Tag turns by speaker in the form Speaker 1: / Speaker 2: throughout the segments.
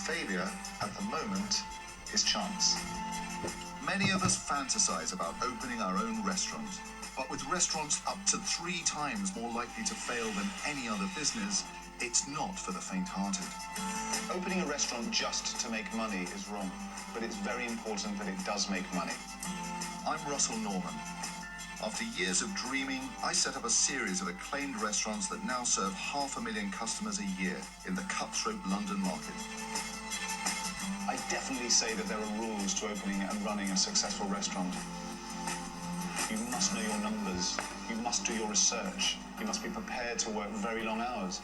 Speaker 1: failure at the moment is chance. Many of us fantasize about opening our own restaurant, but with restaurants up to 3 times more likely to fail than any other business, it's not for the faint-hearted. Opening a restaurant just to make money is wrong, but it's very important that it does make money. I'm Russell Norman. After years of dreaming, I set up a series of acclaimed restaurants that now serve 500,000 customers a year in the cutthroat London market. I definitely say that there are rules to opening and running a successful restaurant. You must know your numbers. You must do your research. You must be prepared to work very long hours.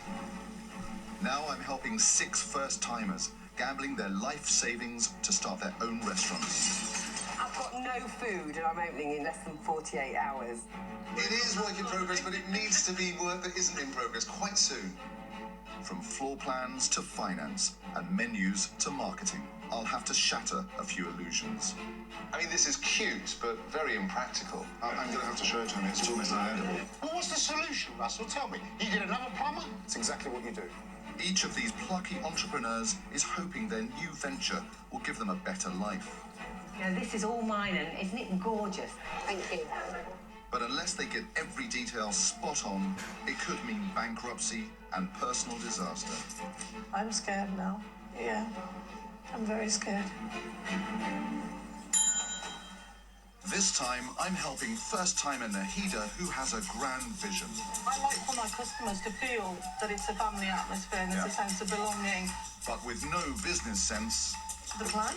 Speaker 1: Now I'm helping 6 first-timers, gambling their life savings to start their own restaurants.
Speaker 2: I've got no food and I'm opening in less than 48 hours.
Speaker 1: It is work in progress, but it needs to be work that isn't in progress quite soon. From floor plans to finance and menus to marketing, I'll have to shatter a few illusions. I mean, this is cute, but very impractical. I'm going to have to show it to him. It's almost unendable.
Speaker 3: Well, what's the solution, Russell? Tell me. You get another plumber?
Speaker 1: It's exactly what you do. Each of these plucky entrepreneurs is hoping their new venture will give them a better life.
Speaker 2: You know, this is all mine, and isn't it gorgeous? Thank you.
Speaker 1: But unless they get every detail spot on, it could mean bankruptcy and personal disaster.
Speaker 4: I'm scared now. Yeah, I'm very scared.
Speaker 1: This time, I'm helping first-timer Nahida, who has a grand vision.
Speaker 4: I like for my customers to feel that it's a family atmosphere and there's a sense of belonging.
Speaker 1: But with no business sense...
Speaker 4: The plan?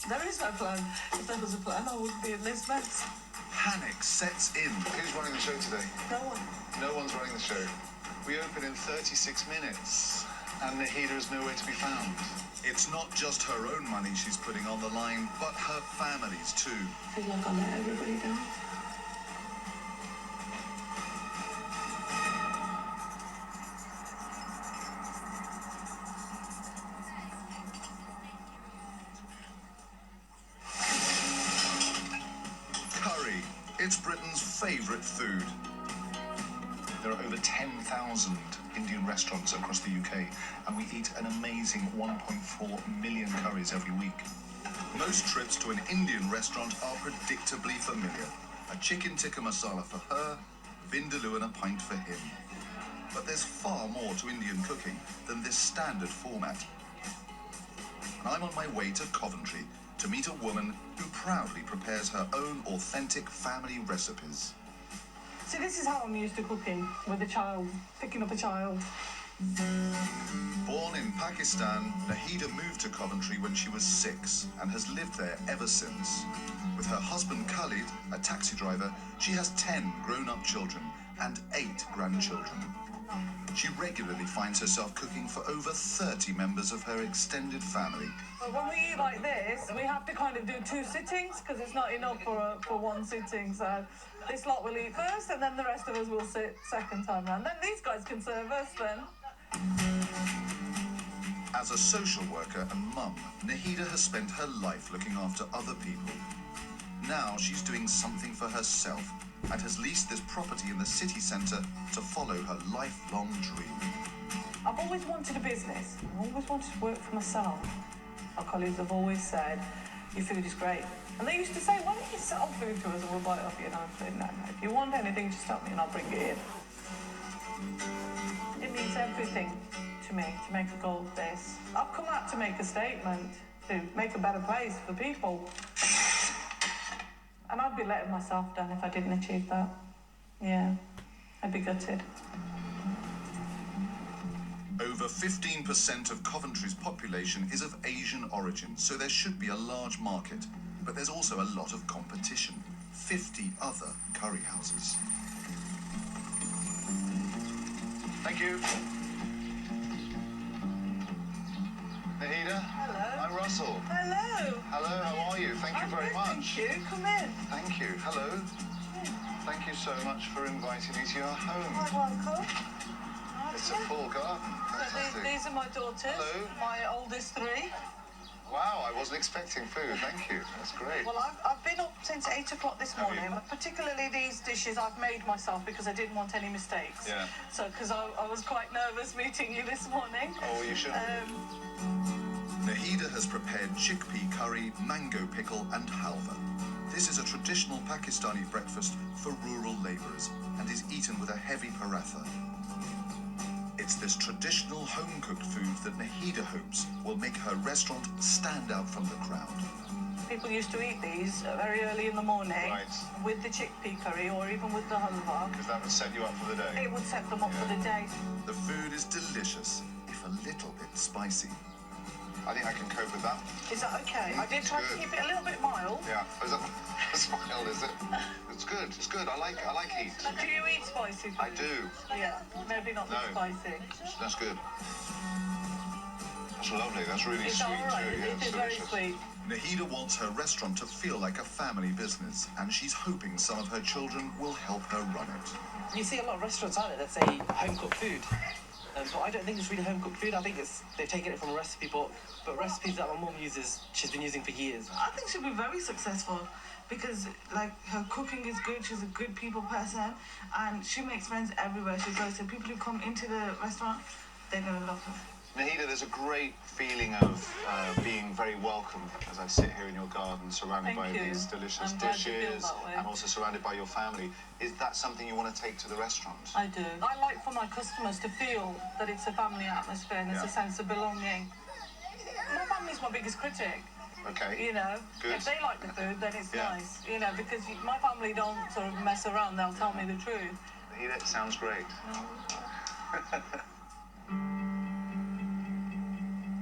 Speaker 4: There is no plan. If there was a plan, I wouldn't be in this mess.
Speaker 1: Panic sets in. Who's running the show today?
Speaker 4: No one.
Speaker 1: No one's running the show. We open in 36 minutes, and Nahida is nowhere to be found. It's not just her own money she's putting on the line, but her family's too.
Speaker 4: I feel like I let everybody down.
Speaker 1: Curry. It's Britain's favourite food. There are over 10,000 Indian restaurants across the UK, and we eat an amazing 1.4 million curries every week. Most trips to an Indian restaurant are predictably familiar. A chicken tikka masala for her, vindaloo and a pint for him. But there's far more to Indian cooking than this standard format. And I'm on my way to Coventry to meet a woman who proudly prepares her own authentic family recipes.
Speaker 4: See, this is how I'm used to cooking, with a child, picking up a child.
Speaker 1: Born in Pakistan, Nahida moved to Coventry when she was 6 and has lived there ever since. With her husband Khalid, a taxi driver, she has 10 grown-up children and 8 grandchildren. She regularly finds herself cooking for over 30 members of her extended family.
Speaker 4: But when we eat like this, we have to kind of do 2 sittings because it's not enough for one sitting. So this lot will eat first and then the rest of us will sit second time round. Then these guys can serve us then.
Speaker 1: As a social worker and mum, Nahida has spent her life looking after other people. Now she's doing something for herself and has leased this property in the city centre to follow her lifelong dream.
Speaker 4: I've always wanted a business. I've always wanted to work for myself. My colleagues have always said, your food is great. And they used to say, why don't you sell food to us and we'll buy it off you? And I said, no, if you want anything, just tell me and I'll bring it in. It means everything to me to make a goal of this. I've come out to make a statement, to make a better place for people. And I'd be letting myself down if I didn't achieve that. Yeah, I'd be gutted.
Speaker 1: Over 15% of Coventry's population is of Asian origin, so there should be a large market. But there's also a lot of competition. 50 other curry houses. Thank you. Nahida?
Speaker 4: Hello.
Speaker 1: I'm Russell.
Speaker 4: Hello.
Speaker 1: Hello, how are you? Thank you very much.
Speaker 4: Thank you. Come in.
Speaker 1: Thank you. Hello. Thank you so much for inviting me to your home.
Speaker 4: Quite welcome.
Speaker 1: It's a full garden. Fantastic.
Speaker 4: These are my daughters.
Speaker 1: Hello.
Speaker 4: My oldest 3.
Speaker 1: Wow, I wasn't expecting food. Thank you. That's great.
Speaker 4: Well, I've been up since 8 o'clock this morning. Particularly these dishes I've made myself because I didn't want any mistakes.
Speaker 1: Yeah.
Speaker 4: So, because I was quite nervous meeting you this morning.
Speaker 1: Oh, well, you shouldn't. Nahida has prepared chickpea curry, mango pickle and halva. This is a traditional Pakistani breakfast for rural labourers and is eaten with a heavy paratha. It's this traditional home-cooked food that Nahida hopes will make her restaurant stand out from the crowd.
Speaker 4: People used to eat these very early in the morning with the chickpea curry or even with the halva.
Speaker 1: Because that would set you up for the day.
Speaker 4: It would set them up for the day.
Speaker 1: The food is delicious, if a little bit spicy.
Speaker 3: I think I can cope with that.
Speaker 4: Is that okay? I did try to keep it a little bit mild.
Speaker 3: Yeah. Is that it's mild, is it? It's good. It's good. I like heat.
Speaker 4: Do you eat spicy food?
Speaker 3: I do.
Speaker 4: Yeah, maybe not that spicy.
Speaker 3: That's good. That's lovely. That's really
Speaker 4: It's
Speaker 3: sweet
Speaker 4: all right.
Speaker 3: too. Yeah,
Speaker 4: It is very sweet.
Speaker 1: Nahida wants her restaurant to feel like a family business, and she's hoping some of her children will help her run it.
Speaker 5: You see a lot of restaurants out there that say home-cooked food. But I don't think it's really home-cooked food. I think they've taken it from a recipe book, but recipes that my mum uses, she's been using for years.
Speaker 6: I think she'll be very successful because, like, her cooking is good. She's a good people person, and she makes friends everywhere she goes. So people who come into the restaurant, they're gonna love her.
Speaker 3: Nahida, there's a great feeling of being very welcome as I sit here in your garden, surrounded by these delicious dishes, and also surrounded by your family. Is that something you want to take to the restaurant?
Speaker 4: I do. I like for my customers to feel that it's a family atmosphere and there's a sense of belonging. My family's my biggest critic.
Speaker 3: Okay.
Speaker 4: You know,
Speaker 3: good.
Speaker 4: If they like the food, then it's nice. You know, because my family don't sort of mess around. They'll tell me the truth.
Speaker 3: Nahida, it sounds great.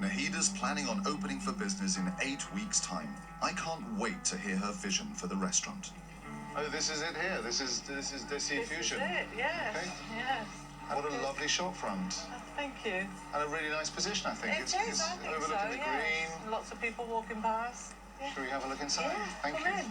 Speaker 1: Nahida's planning on opening for business in 8 weeks' time. I can't wait to hear her vision for the restaurant.
Speaker 3: Oh, this is it here. This is Desi Fusion.
Speaker 4: This is it, yes.
Speaker 3: Okay.
Speaker 4: Yes.
Speaker 3: What a lovely shop front.
Speaker 4: Thank you.
Speaker 3: And a really nice position, I think.
Speaker 4: It's overlooking the green. Lots of people walking past. Yeah.
Speaker 3: Shall we have a look inside?
Speaker 4: Yeah,
Speaker 3: Thank
Speaker 4: come
Speaker 3: you.
Speaker 4: in.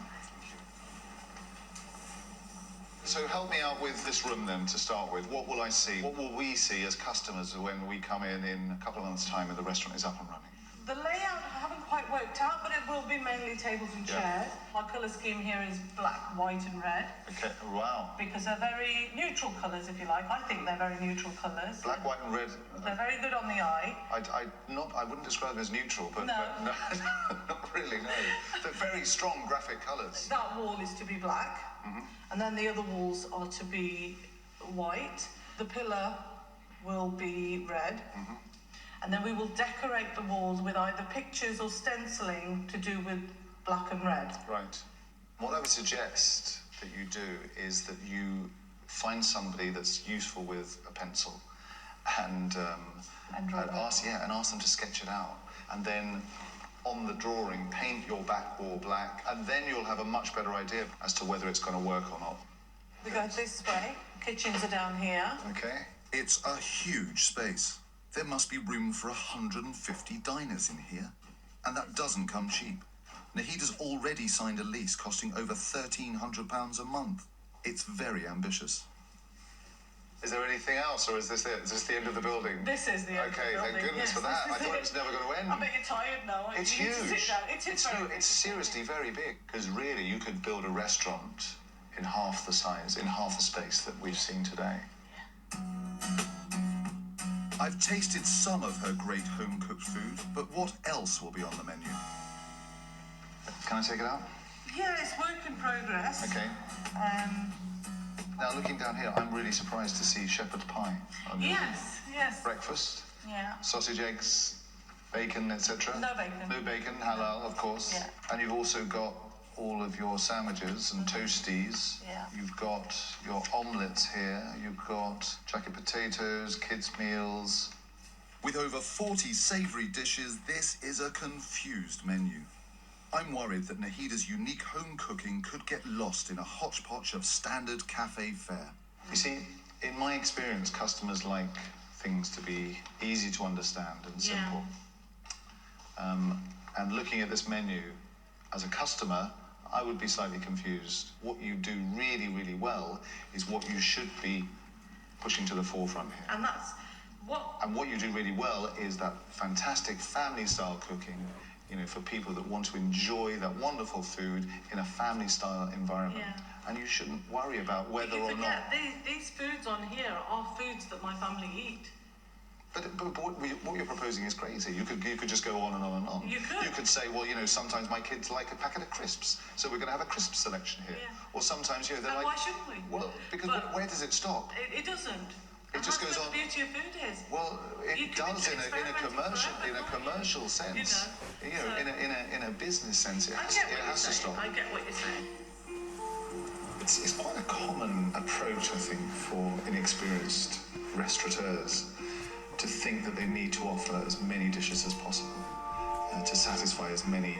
Speaker 3: So help me out with this room then to start with. What will I see? What will we see as customers when we come in a couple of months' time and the restaurant is up and running?
Speaker 4: The layout I haven't quite worked out, but it will be mainly tables and chairs. My colour scheme here is black, white and red.
Speaker 3: Okay, wow.
Speaker 4: Because they're very neutral colours, if you like. I think they're very neutral colours.
Speaker 3: Black, white and red.
Speaker 4: They're very good on the eye.
Speaker 3: I wouldn't describe them as neutral, but
Speaker 4: No.
Speaker 3: no, not really, no. They're very strong graphic colours.
Speaker 4: That wall is to be black, and then the other walls are to be white. The pillar will be red. And then we will decorate the walls with either pictures or stenciling to do with black and red.
Speaker 3: Right. What I would suggest that you do is that you find somebody that's useful with a pencil and ask them to sketch it out. And then on the drawing, paint your back wall black, and then you'll have a much better idea as to whether it's going to work or not.
Speaker 4: We go this way. Kitchens are down here.
Speaker 3: Okay.
Speaker 1: It's a huge space. There must be room for 150 diners in here. And that doesn't come cheap. Nahida's already signed a lease costing over £1,300 a month. It's very ambitious.
Speaker 3: Is there anything else, or is this it? Is this the end of the building?
Speaker 4: This is the end of the building.
Speaker 3: Okay, thank goodness for that. I thought it was never going to end.
Speaker 4: I bet you're tired now.
Speaker 3: It's
Speaker 4: You need to
Speaker 3: huge.
Speaker 4: sit down. It is very big.
Speaker 3: It's seriously very big. Because really, you could build a restaurant in half the size, in half the space that we've seen today.
Speaker 1: I've tasted some of her great home-cooked food, but what else will be on the menu?
Speaker 3: Can I take it out?
Speaker 6: Yeah, it's work in progress.
Speaker 3: Okay. Now, looking down here, I'm really surprised to see shepherd's pie on your
Speaker 6: Yes.
Speaker 3: breakfast.
Speaker 6: Yeah.
Speaker 3: Sausage, eggs, bacon, etc.
Speaker 4: No bacon.
Speaker 3: No bacon, halal, of course.
Speaker 4: Yeah.
Speaker 3: And you've also got all of your sandwiches and toasties.
Speaker 4: Yeah.
Speaker 3: You've got your omelettes here. You've got jacket potatoes, kids' meals.
Speaker 1: With over 40 savoury dishes, this is a confused menu. I'm worried that Nahida's unique home cooking could get lost in a hodgepodge of standard cafe fare.
Speaker 3: You see, in my experience, customers like things to be easy to understand and simple. And looking at this menu, as a customer, I would be slightly confused. What you do really, really well is what you should be pushing to the forefront here.
Speaker 6: And that's what...
Speaker 3: And what you do really well is that fantastic family-style cooking, you know, for people that want to enjoy that wonderful food in a family-style environment.
Speaker 4: Yeah.
Speaker 3: And you shouldn't worry about whether
Speaker 4: You
Speaker 3: or
Speaker 4: forget,
Speaker 3: not...
Speaker 4: these foods on here are foods that my family eat.
Speaker 3: But what you're proposing is crazy. You could just go on and on and on.
Speaker 4: You could.
Speaker 3: You could say, well, sometimes my kids like a packet of crisps, so we're going to have a crisp selection here.
Speaker 4: Yeah.
Speaker 3: Or sometimes, they're
Speaker 4: And
Speaker 3: like...
Speaker 4: why shouldn't we?
Speaker 3: Well, because where does it stop?
Speaker 4: It doesn't.
Speaker 3: It just goes on.
Speaker 4: That's what the beauty of food is.
Speaker 3: Well,
Speaker 4: You
Speaker 3: it
Speaker 4: can
Speaker 3: does in a commercial sense.
Speaker 4: So-
Speaker 3: In a business sense, it
Speaker 4: I
Speaker 3: has,
Speaker 4: get
Speaker 3: it
Speaker 4: what you're
Speaker 3: has to
Speaker 4: saying.
Speaker 3: stop.
Speaker 4: I get what you're saying.
Speaker 3: It's quite a common approach, I think, for inexperienced restaurateurs to think that they need to offer as many dishes as possible, to satisfy as many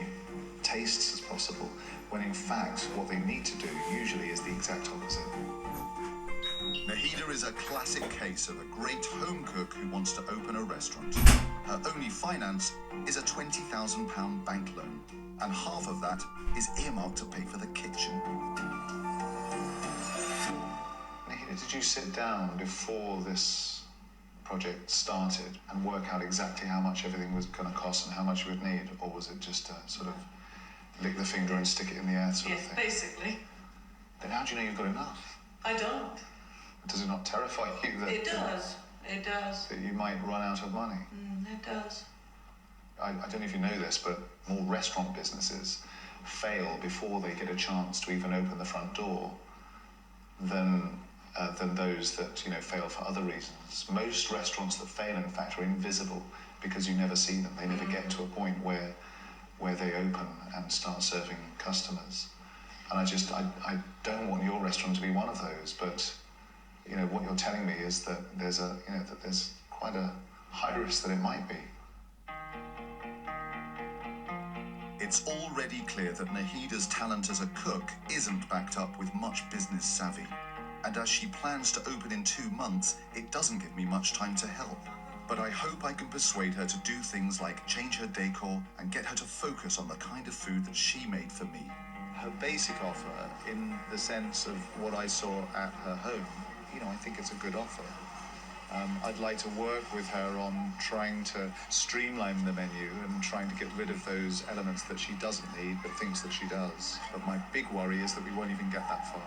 Speaker 3: tastes as possible, when in fact what they need to do usually is the exact opposite.
Speaker 1: Nahida is a classic case of a great home cook who wants to open a restaurant. Her only finance is a £20,000 bank loan, and half of that is earmarked to pay for the kitchen.
Speaker 3: Nahida, did you sit down before this project started and work out exactly how much everything was going to cost and how much you would need, or was it just a sort of lick the finger and stick it in the air sort of
Speaker 4: Yes,
Speaker 3: thing?
Speaker 4: basically.
Speaker 3: Then how do you know you've got enough?
Speaker 4: I don't.
Speaker 3: Does it not terrify you that,
Speaker 4: It does. It does.
Speaker 3: that you might run out of money?
Speaker 4: It does.
Speaker 3: I don't know if you know this, but more restaurant businesses fail before they get a chance to even open the front door than those that fail for other reasons. Most restaurants that fail, in fact, are invisible because you never see them. They never get to a point where they open and start serving customers. And I don't want your restaurant to be one of those, but what you're telling me is that there's quite a high risk that it might be.
Speaker 1: It's already clear that Nahida's talent as a cook isn't backed up with much business savvy. And as she plans to open in 2 months, it doesn't give me much time to help. But I hope I can persuade her to do things like change her decor and get her to focus on the kind of food that she made for me.
Speaker 3: Her basic offer, in the sense of what I saw at her home, I think it's a good offer. I'd like to work with her on trying to streamline the menu and trying to get rid of those elements that she doesn't need but thinks that she does. But my big worry is that we won't even get that far.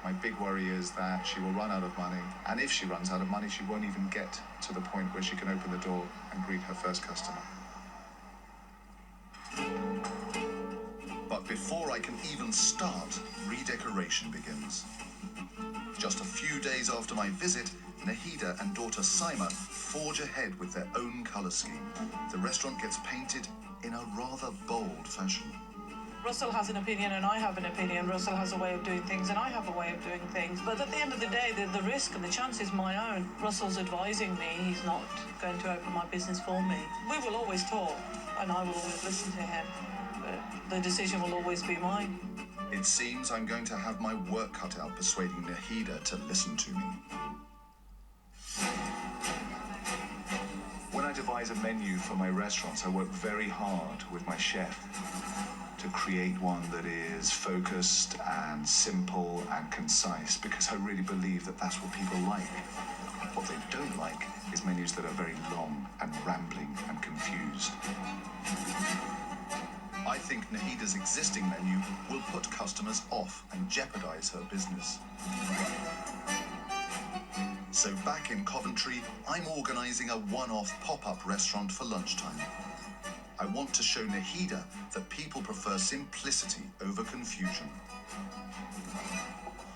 Speaker 3: My big worry is that she will run out of money, and if she runs out of money, she won't even get to the point where she can open the door and greet her first customer.
Speaker 1: But before I can even start, redecoration begins. Just a few days after my visit, Nahida and daughter Saima forge ahead with their own colour scheme. The restaurant gets painted in a rather bold fashion.
Speaker 4: Russell has an opinion and I have an opinion. Russell has a way of doing things and I have a way of doing things. But at the end of the day, the risk and the chance is my own. Russell's advising me. He's not going to open my business for me. We will always talk and I will always listen to him. But the decision will always be mine.
Speaker 1: It seems I'm going to have my work cut out persuading Nahida to listen to me.
Speaker 3: When I devise a menu for my restaurants, I work very hard with my chef to create one that is focused and simple and concise, because I really believe that that's what people like. What they don't like is menus that are very long and rambling and confused.
Speaker 1: I think Nahida's existing menu will put customers off and jeopardize her business. So back in Coventry, I'm organizing a one-off pop-up restaurant for lunchtime. I want to show Nahida that people prefer simplicity over confusion.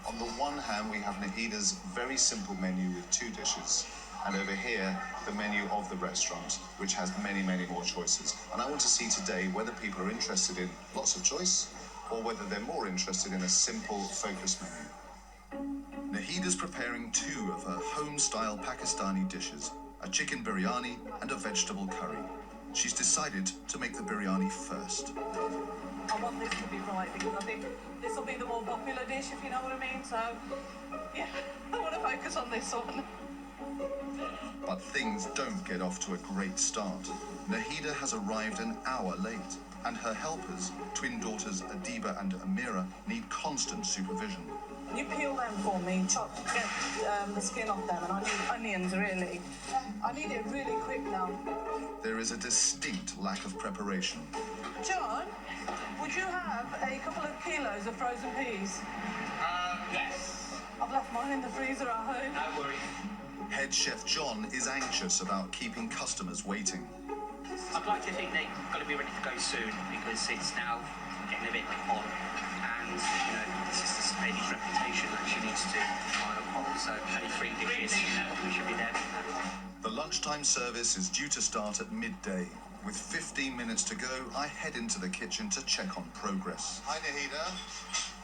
Speaker 3: On the one hand, we have Nahida's very simple menu with 2 dishes, and over here, the menu of the restaurant, which has many, many more choices. And I want to see today whether people are interested in lots of choice, or whether they're more interested in a simple, focused menu.
Speaker 1: Nahida's preparing 2 of her home-style Pakistani dishes, a chicken biryani and a vegetable curry. She's decided to make the biryani first.
Speaker 4: I want this to be right because I think this will be the more popular dish, if you know what I mean. So, yeah, I want to focus on this one.
Speaker 1: But things don't get off to a great start. Nahida has arrived an hour late, and her helpers, twin daughters Adiba and Amira, need constant supervision.
Speaker 4: You peel them for me, get the skin off them, and I need onions, really. I need it really quick now.
Speaker 1: There is a distinct lack of preparation.
Speaker 4: John, would you have a couple of kilos of frozen peas?
Speaker 5: Yes.
Speaker 4: I've left mine in the freezer at home.
Speaker 5: No worries.
Speaker 1: Head chef John is anxious about keeping customers waiting.
Speaker 7: I'd like to think they're going to be ready to go soon because it's now getting a bit on, and this is this lady's reputation that she needs to try and uphold. So only 3 dishes, we should be there.
Speaker 1: The lunchtime service is due to start at midday. With 15 minutes to go, I head into the kitchen to check on progress.
Speaker 3: Hi, Nahida.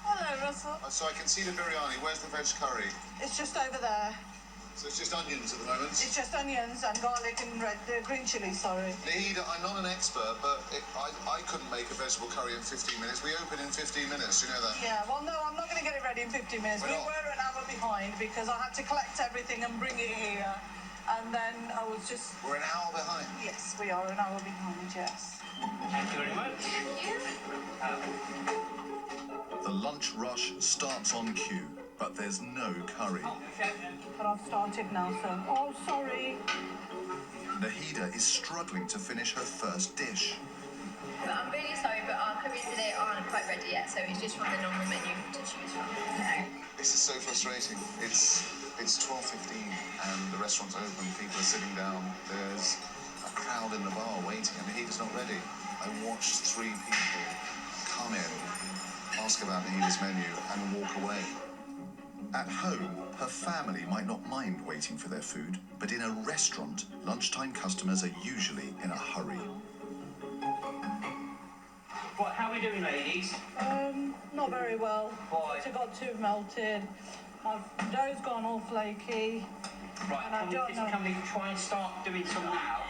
Speaker 6: Hello, Russell.
Speaker 3: So I can see the biryani. Where's the veg curry?
Speaker 6: It's just over there.
Speaker 3: So it's just onions at the moment?
Speaker 6: It's just onions and garlic and green chili, sorry.
Speaker 3: Nahida, I'm not an expert, but I couldn't make a vegetable curry in 15 minutes. We open in 15 minutes, you know that?
Speaker 6: Yeah, well, no, I'm not going to get it ready in 15 minutes.
Speaker 3: Why
Speaker 6: We
Speaker 3: not?
Speaker 6: were an hour behind because I had to collect everything and bring it here. And then I was just...
Speaker 3: We're an hour behind.
Speaker 6: Yes, we are an hour behind, yes.
Speaker 7: Thank you very much.
Speaker 1: The lunch rush starts on cue, but there's no curry.
Speaker 6: But I've started now, so... Oh, sorry.
Speaker 1: Nahida is struggling to finish her first dish.
Speaker 8: But I'm really sorry, but our curries today aren't quite ready yet, so it's just from the normal menu to choose from.
Speaker 3: This is so frustrating. It's 12:15 and the restaurant's open. People are sitting down. There's a crowd in the bar waiting, and Nahida's not ready. I watched 3 people come in, ask about Nahida's menu, and walk away.
Speaker 1: At home, her family might not mind waiting for their food, but in a restaurant, lunchtime customers are usually in a hurry.
Speaker 7: Right, how are we doing, ladies?
Speaker 6: Not very well.
Speaker 7: Why?
Speaker 6: It got too melted. My dough's gone all flaky.
Speaker 7: Right,
Speaker 6: And I don't know.
Speaker 7: can we try and start doing some now?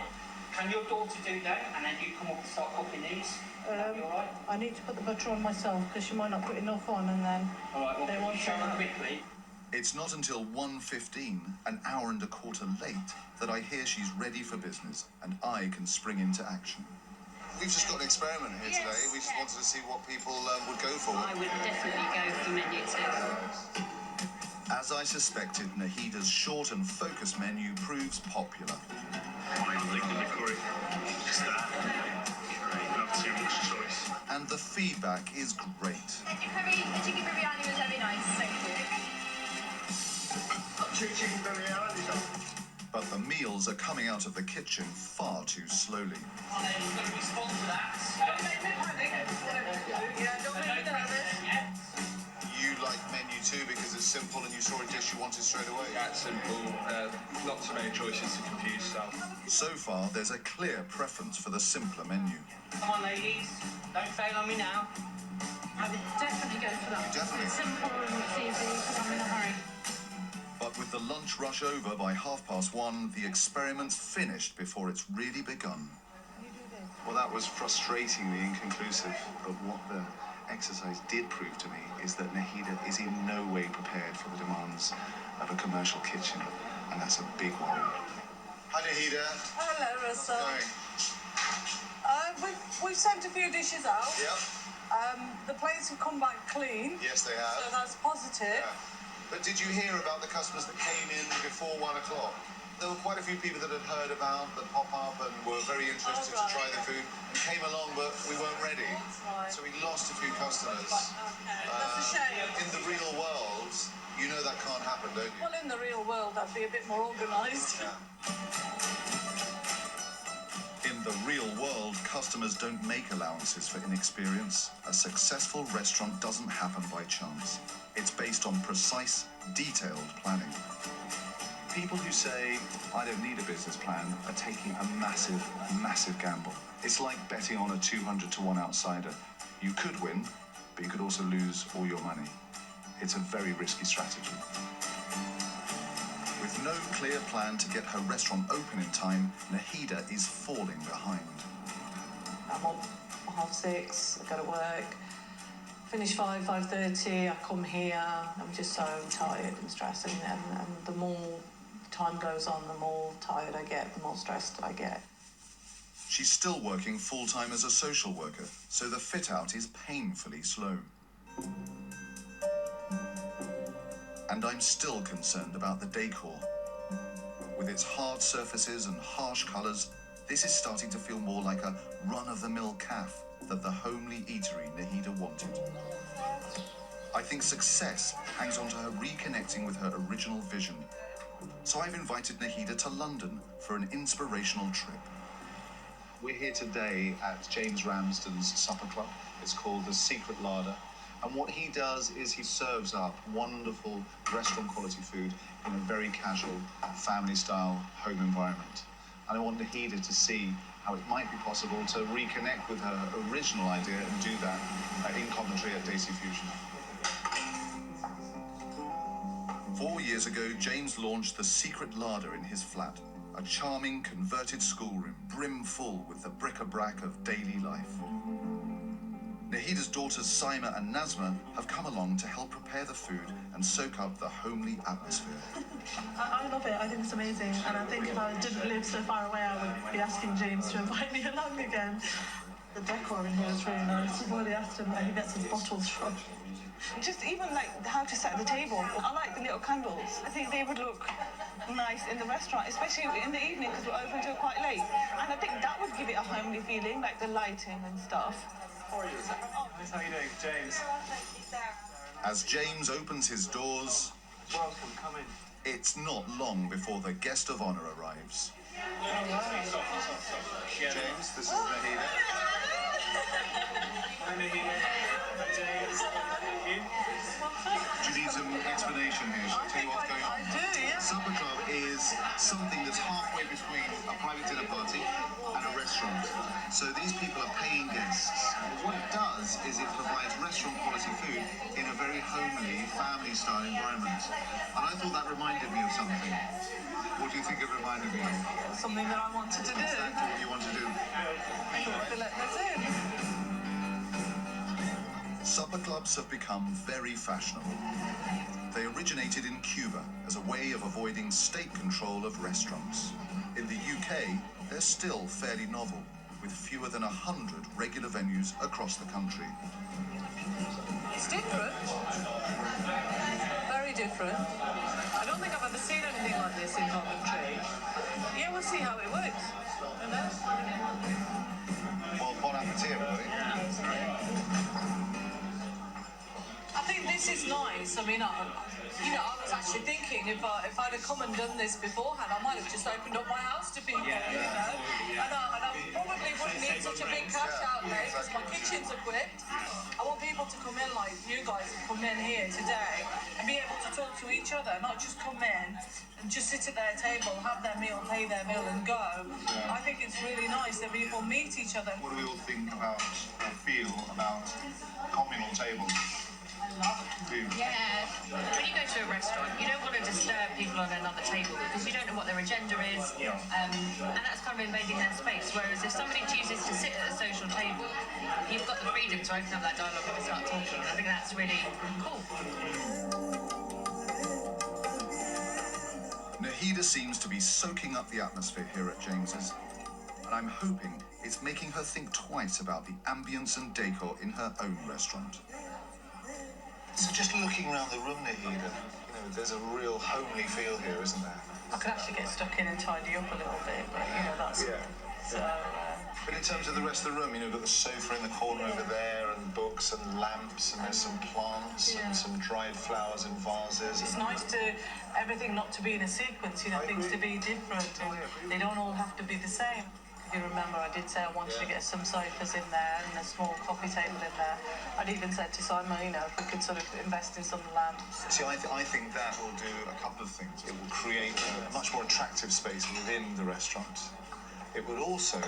Speaker 7: Can your daughter do that, and then you come up and start cooking these? That'd be all right?
Speaker 6: I need to put the butter on myself because she might not put enough on and then
Speaker 7: All right, well,
Speaker 6: they
Speaker 7: can
Speaker 6: want
Speaker 7: you show
Speaker 6: some.
Speaker 7: her quickly?
Speaker 1: It's not until 1:15, an hour and a quarter late, that I hear she's ready for business, and I can spring into action.
Speaker 3: We've just got an experiment here today. We just wanted to see what people would go for.
Speaker 9: I would definitely go for menu 2.
Speaker 1: As I suspected, Nahida's short and focused menu proves popular.
Speaker 10: I'm thinking the curry. Just that. Not too much choice.
Speaker 1: And the feedback is great.
Speaker 8: The chicken biryani was very nice, thank you.
Speaker 10: 2 chicken biryanis on.
Speaker 1: But the meals are coming out of the kitchen far too slowly.
Speaker 7: Well, then we've got to respond to that.
Speaker 3: You like menu 2 because it's simple and you saw a dish you wanted straight away.
Speaker 10: That's simple. Not so many choices to confuse yourself.
Speaker 1: So far, there's a clear preference for the simpler menu.
Speaker 7: Come on, ladies. Don't fail on me now.
Speaker 9: I would definitely go for that.
Speaker 3: Definitely.
Speaker 9: It's simple and it's easy because I'm in a hurry.
Speaker 1: But with the lunch rush over by 1:30, the experiment's finished before it's really begun.
Speaker 3: Well, that was frustratingly inconclusive, but what the exercise did prove to me is that Nahida is in no way prepared for the demands of a commercial kitchen, and that's a big worry. Hi, Nahida.
Speaker 6: Hello, Russell.
Speaker 3: How's it going?
Speaker 6: We've sent a few dishes out.
Speaker 3: Yep.
Speaker 6: The plates have come back clean,
Speaker 3: Yes, they
Speaker 6: so
Speaker 3: have.
Speaker 6: that's positive.
Speaker 3: Yeah. But did you hear about the customers that came in before 1 o'clock? There were quite a few people that had heard about the pop-up and were very interested to try the food and came along, but we weren't ready.
Speaker 6: Right.
Speaker 3: So we lost a few customers.
Speaker 6: That's a shame.
Speaker 3: In the real world, you know that can't happen, don't you?
Speaker 6: Well, in the real world, I'd be a bit more organised.
Speaker 3: Yeah.
Speaker 1: In the real world, customers don't make allowances for inexperience. A successful restaurant doesn't happen by chance. It's based on precise, detailed planning. People who say, I don't need a business plan, are taking a massive, massive gamble. It's like betting on a 200-to-1 outsider. You could win, but you could also lose all your money. It's a very risky strategy. With no clear plan to get her restaurant open in time, Nahida is falling behind.
Speaker 4: I'm up 6:30, I go to work. Finish 5:30, I come here. I'm just so tired and stressed, and the more time goes on, the more tired I get, the more stressed I get.
Speaker 1: She's still working full-time as a social worker, so the fit-out is painfully slow. And I'm still concerned about the decor. With its hard surfaces and harsh colours, this is starting to feel more like a run-of-the-mill cafe than the homely eatery Nahida wanted. I think success hangs on to her reconnecting with her original vision, So I've invited Nahida to London for an inspirational trip. We're here today at James Ramsden's supper club. It's called the Secret Larder. And what he does is he serves up wonderful restaurant quality food in a very casual, family-style home environment. And I want Nahida to see how it might be possible to reconnect with her original idea and do that in Coventry at Desi Fusion. 4 years ago, James launched the Secret Larder in his flat, a charming converted schoolroom brim full with the bric-a-brac of daily life. Nahida's daughters Saima and Nazma have come along to help prepare the food and soak up the homely atmosphere.
Speaker 11: I love it. I think it's amazing. And I think if I didn't live so far away, I would be asking James to invite me along again. The decor in here is really nice. I've already asked him where he gets his bottles from.
Speaker 6: Just even like how to set the table. I like the little candles. I think they would look nice in the restaurant, especially in the evening because we're open till quite late. And I think that would give it a homely feeling, like the lighting and stuff.
Speaker 5: Nice, how are you doing, James?
Speaker 1: As James opens his doors,
Speaker 5: Welcome, come in.
Speaker 1: it's not long before the guest of honor arrives.
Speaker 3: James, this is Nahida.
Speaker 5: Hi, Nahida. Hi, James. You?
Speaker 1: Do you need some explanation here? Shall I tell you what's going on?
Speaker 11: I do, yeah.
Speaker 1: Supper Club is something that's halfway between a private dinner party and a restaurant. So these people are paying guests. What it does is it provides restaurant quality food in a very homely, family style environment. And I thought that reminded me of something. What do you think it reminded me of?
Speaker 11: Something that I wanted to do.
Speaker 1: Exactly what you want to do.
Speaker 11: To let us in.
Speaker 1: Supper clubs have become very fashionable. They originated in Cuba as a way of avoiding state control of restaurants. In the UK, they're still fairly novel, with fewer than 100 regular venues across the country.
Speaker 4: It's different. Very different. I don't think I've ever seen anything like this in Coventry. Yeah, we'll see how it works. You know?
Speaker 3: Well, bon appetit, everybody.
Speaker 4: I think this is nice. I mean, I was actually thinking if I'd have come and done this beforehand, I might have just opened up my house to people, you know. And I probably wouldn't need such a big cash outlay because my kitchen's equipped. I want people to come in like you guys have come in here today and be able to talk to each other, not just come in and just sit at their table, have their meal, pay their bill and go. I think it's really nice that people meet each other.
Speaker 3: What do we all think about or feel about communal tables?
Speaker 9: Yeah. When you go to a restaurant, you don't want to disturb people on another table because you don't know what their agenda is, and that's kind of invading their space. Whereas if somebody chooses to sit at a social table, you've got the freedom to open up that dialogue and start talking. I think that's really cool.
Speaker 1: Nahida seems to be soaking up the atmosphere here at James's, and I'm hoping it's making her think twice about the ambience and decor in her own restaurant.
Speaker 3: So just looking around the room, Nahida, there's a real homely feel here, isn't there?
Speaker 11: I could actually get stuck in and tidy up a little bit, but that's...
Speaker 3: Yeah.
Speaker 11: So,
Speaker 3: But in terms of the rest of the room, you've got the sofa in the corner over there, and books and lamps, and there's some plants and some dried flowers in vases.
Speaker 11: it's nice to everything not to be in a sequence, things to be different, and they don't all have to be the same. If you remember, I did say I wanted to get some sofas in there and a small coffee table in there. I'd even said to Simon, if we could sort of invest in some land.
Speaker 3: See, I think that will do a couple of things. It will create a much more attractive space within the restaurant. It would also,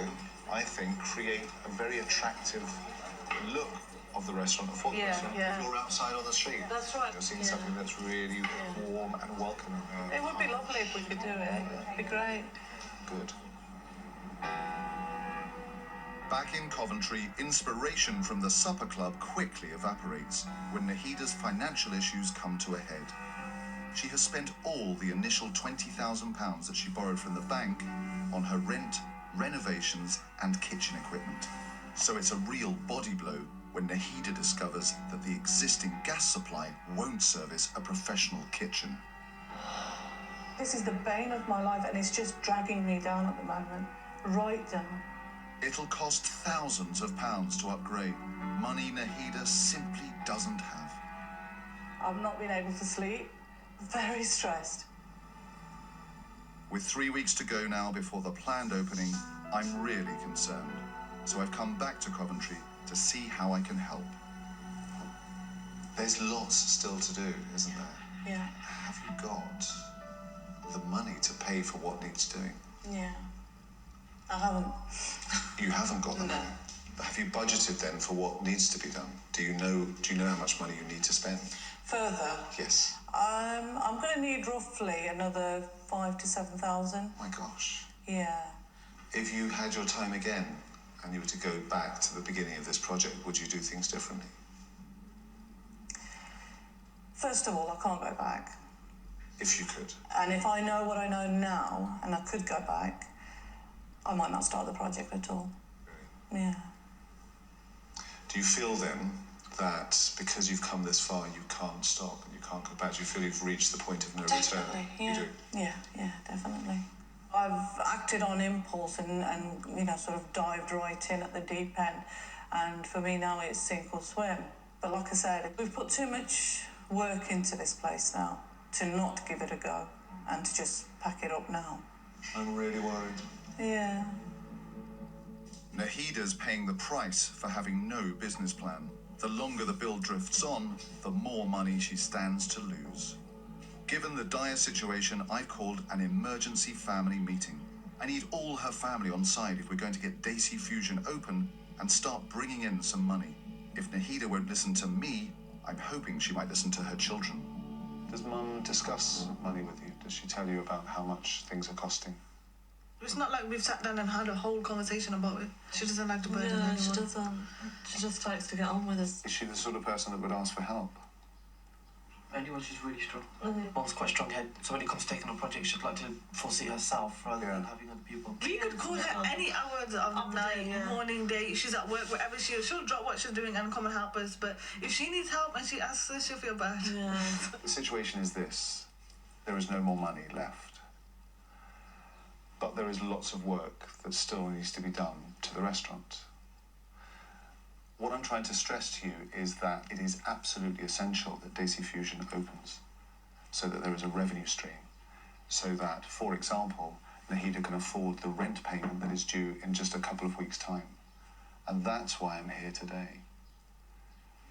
Speaker 3: I think, create a very attractive look of the restaurant and for the restaurant. If you're outside on the street,
Speaker 11: That's right.
Speaker 3: you're seeing something that's really warm and welcoming.
Speaker 11: It would be lovely if we could do it. It'd be great.
Speaker 3: Good.
Speaker 1: Back in Coventry, inspiration from the supper club quickly evaporates when Nahida's financial issues come to a head. She has spent all the initial £20,000 that she borrowed from the bank on her rent, renovations and kitchen equipment. So it's a real body blow when Nahida discovers that the existing gas supply won't service a professional kitchen.
Speaker 4: This is the bane of my life and it's just dragging me down at the moment. Right down.
Speaker 1: It'll cost thousands of pounds to upgrade. Money Nahida simply doesn't have.
Speaker 4: I've not been able to sleep. Very stressed.
Speaker 1: With 3 weeks to go now before the planned opening, I'm really concerned. So I've come back to Coventry to see how I can help.
Speaker 3: There's lots still to do, isn't there?
Speaker 11: Yeah.
Speaker 3: Have you got the money to pay for what needs doing?
Speaker 11: Yeah. I haven't.
Speaker 3: You haven't got the money. Have you budgeted then for what needs to be done? Do you know how much money you need to spend?
Speaker 11: Further?
Speaker 3: Yes.
Speaker 11: I'm going to need roughly another 5,000 to 7,000.
Speaker 3: My gosh.
Speaker 11: Yeah.
Speaker 3: If you had your time again and you were to go back to the beginning of this project, would you do things differently?
Speaker 11: First of all, I can't go back.
Speaker 3: If you could.
Speaker 11: And if I know what I know now, and I could go back, I might not start the project at all.
Speaker 3: Really?
Speaker 11: Yeah.
Speaker 3: Do you feel then that because you've come this far, you can't stop and you can't go back? Do you feel you've reached the point of no return?
Speaker 11: Yeah.
Speaker 3: You do?
Speaker 11: Yeah, definitely. I've acted on impulse and sort of dived right in at the deep end. And for me now, it's sink or swim. But like I said, we've put too much work into this place now to not give it a go and to just pack it up now.
Speaker 3: I'm really worried.
Speaker 11: Yeah.
Speaker 1: Nahida's paying the price for having no business plan. The longer the bill drifts on, the more money she stands to lose. Given the dire situation, I've called an emergency family meeting. I need all her family on side if we're going to get Desi Fusion open and start bringing in some money. If Nahida won't listen to me, I'm hoping she might listen to her children.
Speaker 3: Does Mum discuss money with you? Does she tell you about how much things are costing?
Speaker 6: It's not like we've sat down and had a whole conversation about it. She doesn't like to burden anyone.
Speaker 11: No, she doesn't. She just likes to get on with us.
Speaker 3: Is she the sort of person that would ask for help?
Speaker 5: Only when she's really strong. Mum's quite strong-headed, so when it comes to taking on projects, she'd like to foresee herself rather than having other people.
Speaker 6: We could call her any hours of the night, morning, day. She's at work, wherever she is. She'll drop what she's doing and come and help us. But if she needs help and she asks us, she'll feel bad.
Speaker 11: Yeah.
Speaker 3: The situation is this. There is no more money left. But there is lots of work that still needs to be done to the restaurant. What I'm trying to stress to you is that it is absolutely essential that Desi Fusion opens so that there is a revenue stream, so that, for example, Nahida can afford the rent payment that is due in just a couple of weeks' time. And that's why I'm here today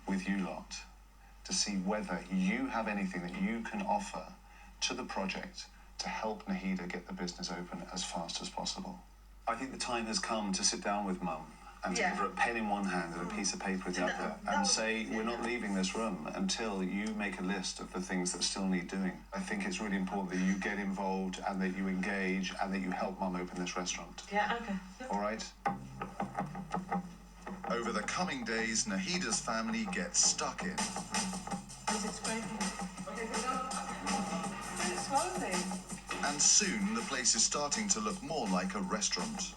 Speaker 3: with you lot, to see whether you have anything that you can offer to the project to help Nahida get the business open as fast as possible. I think the time has come to sit down with Mum and to give her a pen in one hand and a piece of paper in the other and say, we're not leaving this room until you make a list of the things that still need doing. I think it's really important that you get involved and that you engage and that you help Mum open this restaurant.
Speaker 11: Yeah, okay.
Speaker 3: All right?
Speaker 1: Over the coming days, Nahida's family gets stuck in.
Speaker 11: Is it scraping? Okay, do it slowly.
Speaker 1: And soon, the place is starting to look more like a restaurant.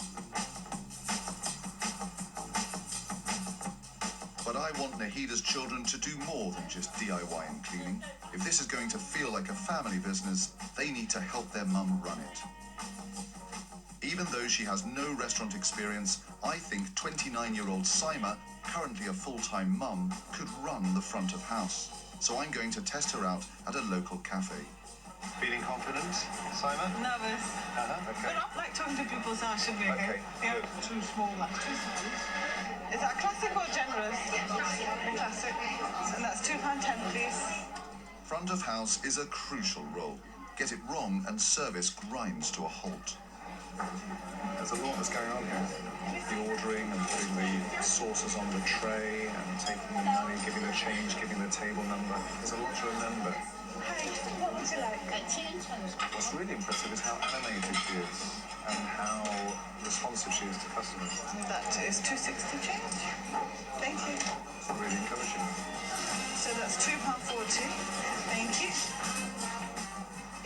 Speaker 1: But I want Nahida's children to do more than just DIY and cleaning. If this is going to feel like a family business, they need to help their mum run it. Even though she has no restaurant experience, I think 29-year-old Saima, currently a full-time mum, could run the front of house. So I'm going to test her out at a local cafe.
Speaker 3: Feeling confident, Saima?
Speaker 6: Nervous.
Speaker 3: Okay.
Speaker 6: But I like talking to people, so I should be okay. Yeah.
Speaker 11: Too small, too small.
Speaker 6: Is that classic or generous? Classic. And that's £2.10, please.
Speaker 1: Front of house is a crucial role. Get it wrong and service grinds to a halt.
Speaker 3: There's a lot that's going on here. The ordering and putting the sauces on the tray and taking the money, giving the change, giving the table number. There's a lot to remember.
Speaker 6: Hi, what would you like?
Speaker 3: What's really impressive is how animated she is and how responsive she is to customers.
Speaker 6: That is £2.60 change. Thank you.
Speaker 3: It's really encouraging.
Speaker 6: So that's £2.40. Thank you.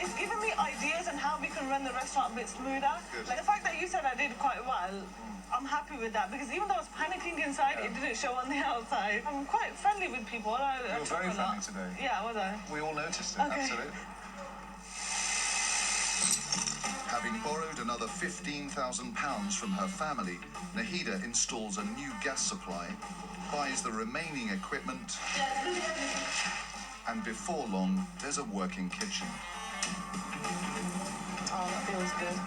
Speaker 6: It's given me ideas on how we can run the restaurant a bit smoother.
Speaker 3: Good.
Speaker 6: Like the fact that you said I did quite well, I'm happy with that because even though I was panicking inside, it didn't show on the outside. I'm quite friendly with people.
Speaker 3: You're very friendly today.
Speaker 6: Yeah, was I?
Speaker 3: We all noticed it,
Speaker 6: Okay.
Speaker 3: absolutely.
Speaker 1: Having borrowed another £15,000 from her family, Nahida installs a new gas supply, buys the remaining equipment, and before long, there's a working kitchen.
Speaker 11: Oh, that'd be was good.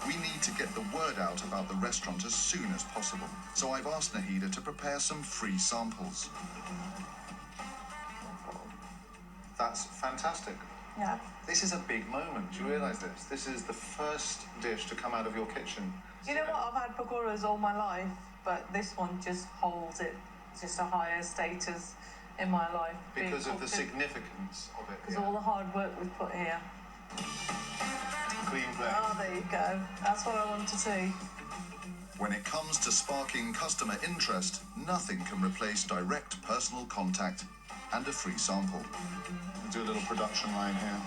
Speaker 1: We need to get the word out about the restaurant as soon as possible, so I've asked Nahida to prepare some free samples.
Speaker 3: That's fantastic.
Speaker 11: Yeah.
Speaker 3: This is a big moment. Do you realise this? This is the first dish to come out of your kitchen.
Speaker 11: You know what? I've had pakoras all my life, but this one just holds it. It's just a higher status in my life.
Speaker 3: Because of the significance of it.
Speaker 11: Because all the hard work we've put here.
Speaker 3: Clean plate.
Speaker 11: Oh, there you go. That's what I want to see.
Speaker 1: When it comes to sparking customer interest, nothing can replace direct personal contact and a free sample.
Speaker 3: Do a little production line here.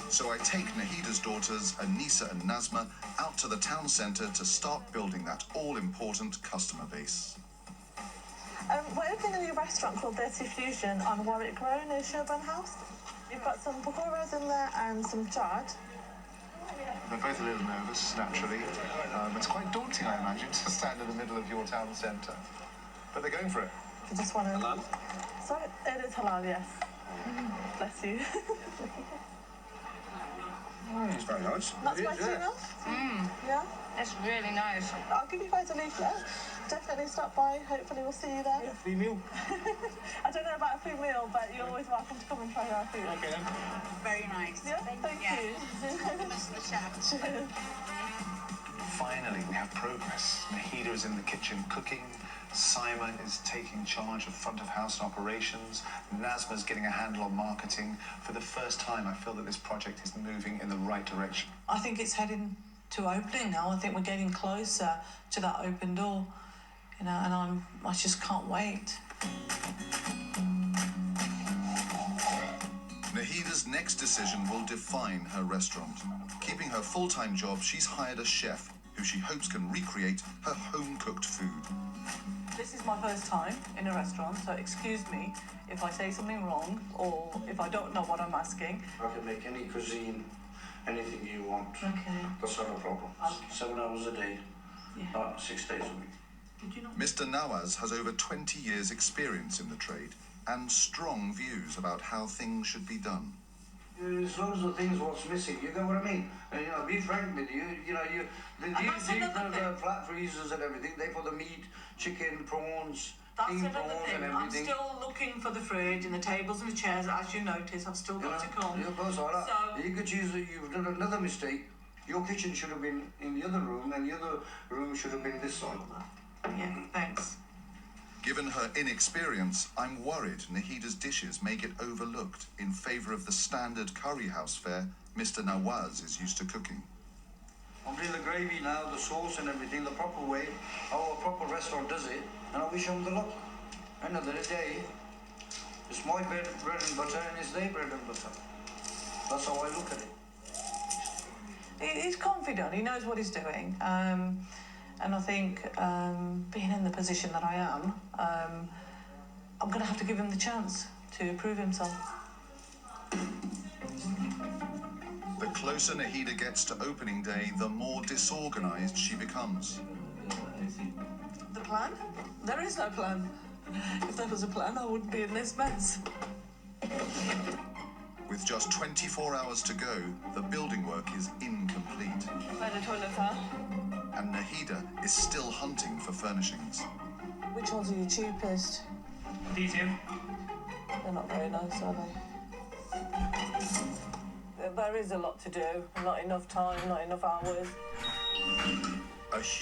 Speaker 1: So I take Nahida's daughters, Anisa and Nazma, out to the town centre to start building that all-important customer base.
Speaker 12: We're opening a new restaurant called Desi Fusion on Warwick Road near Sherburn House. You've got some pakoras in there and some chaat.
Speaker 3: They're both a little nervous, naturally. It's quite daunting, I imagine, to stand in the middle of your town centre. But they're going for it.
Speaker 12: You just want to...
Speaker 3: Halal?
Speaker 12: Sorry, it is halal, yes. Bless you.
Speaker 3: It's very nice.
Speaker 12: Not spicy enough? Yeah?
Speaker 9: It's really nice.
Speaker 12: I'll give you guys a leaflet. Definitely stop by. Hopefully we'll see you there.
Speaker 5: Yeah, free meal.
Speaker 12: I don't know about a free meal, but you're always welcome to come and try our food.
Speaker 5: Okay then.
Speaker 6: Very nice.
Speaker 12: Yeah, thank you. Cheers.
Speaker 3: Finally, we have progress. Nahida is in the kitchen cooking. Simon is taking charge of front of house operations. Nazma's getting a handle on marketing. For the first time, I feel that this project is moving in the right direction.
Speaker 11: I think it's heading to opening now. I think we're getting closer to that open door, you know, and I just can't wait.
Speaker 1: Nahida's next decision will define her restaurant. Keeping her full-time job, she's hired a chef who she hopes can recreate her home-cooked food.
Speaker 11: This is my first time in a restaurant, so excuse me if I say something wrong or if I don't know what I'm asking.
Speaker 13: I can make any cuisine, anything you want.
Speaker 11: Okay.
Speaker 13: That's not a problem.
Speaker 11: Okay.
Speaker 13: 7 hours a day,
Speaker 11: Yeah.
Speaker 13: 6 days a week.
Speaker 11: Did you know?
Speaker 1: Mr. Nawaz has over 20 years' experience in the trade and strong views about how things should be done.
Speaker 13: There's loads of things what's missing, you know what I mean? And, you know, be frank with you, the flat freezers and everything, they put the meat, chicken, prawns,
Speaker 11: That's
Speaker 13: steamed
Speaker 11: another
Speaker 13: prawns
Speaker 11: thing.
Speaker 13: and
Speaker 11: I'm
Speaker 13: everything.
Speaker 11: still looking for the fridge and the tables and the chairs. As you notice, I've still got to come.
Speaker 13: Yeah, of course, all right.
Speaker 11: So,
Speaker 13: You could choose that you've done another mistake. Your kitchen should have been in the other room and the other room should have been this side.
Speaker 11: yeah, thanks.
Speaker 1: Given her inexperience, I'm worried Nahida's dishes may get overlooked in favour of the standard curry house fare Mr. Nawaz is used to cooking.
Speaker 13: I'm doing the gravy now, the sauce and everything, the proper way, how a proper restaurant does it, and I wish them the luck. End of the day, it's my bread and butter and it's their bread and butter. That's how I look at it.
Speaker 11: He's confident. He knows what he's doing. And I think being in the position that I am, I'm going to have to give him the chance to prove himself.
Speaker 1: The closer Nahida gets to opening day, the more disorganised she becomes.
Speaker 11: The plan? There is no plan. If there was a plan, I wouldn't be in this mess.
Speaker 1: With just 24 hours to go, the building work is incomplete.
Speaker 12: Where the toilets are.
Speaker 1: And Nahida is still hunting for furnishings.
Speaker 12: Which ones are your cheapest?
Speaker 7: These here.
Speaker 12: They're not very nice, are they? There is a lot to do. Not enough time, not enough hours.
Speaker 1: A huge